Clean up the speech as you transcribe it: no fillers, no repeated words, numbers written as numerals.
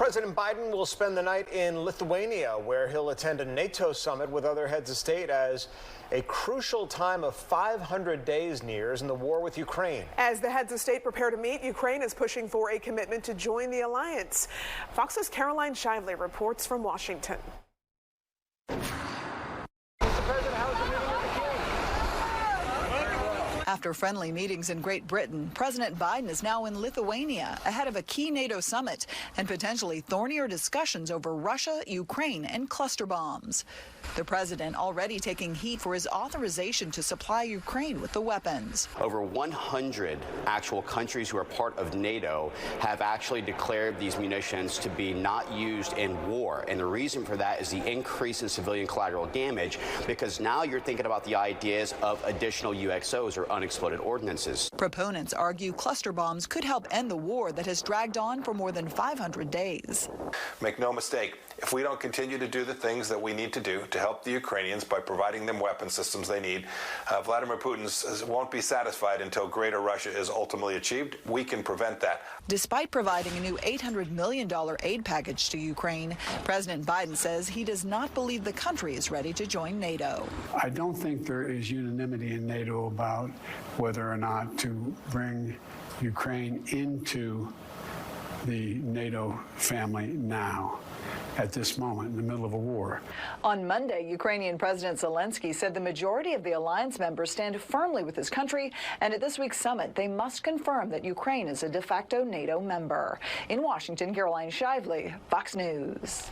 President Biden will spend the night in Lithuania, where he'll attend a NATO summit with other heads of state as a crucial time of 500 days nears in the war with Ukraine. As the heads of state prepare to meet, Ukraine is pushing for a commitment to join the alliance. Fox's Caroline Shively reports from Washington. After friendly meetings in Great Britain, President Biden is now in Lithuania ahead of a key NATO summit and potentially thornier discussions over Russia, Ukraine, and cluster bombs. The president already taking heat for his authorization to supply Ukraine with the weapons. Over 100 actual countries who are part of NATO have actually declared these munitions to be not used in war. And the reason for that is the increase in civilian collateral damage, because now you're thinking about the ideas of additional UXOs or unexploded ordnances. Proponents argue cluster bombs could help end the war that has dragged on for more than 500 days. Make no mistake, if we don't continue to do the things that we need to do to help the Ukrainians by providing them weapon systems they need, Vladimir Putin won't be satisfied until Greater Russia is ultimately achieved. We can prevent that. Despite providing a new $800 million aid package to Ukraine, President Biden says he does not believe the country is ready to join NATO. I don't think there is unanimity in NATO about whether or not to bring Ukraine into the NATO family now, at this moment, in the middle of a war. On Monday, Ukrainian President Zelensky said the majority of the alliance members stand firmly with his country, and at this week's summit, they must confirm that Ukraine is a de facto NATO member. In Washington, Caroline Shively, Fox News.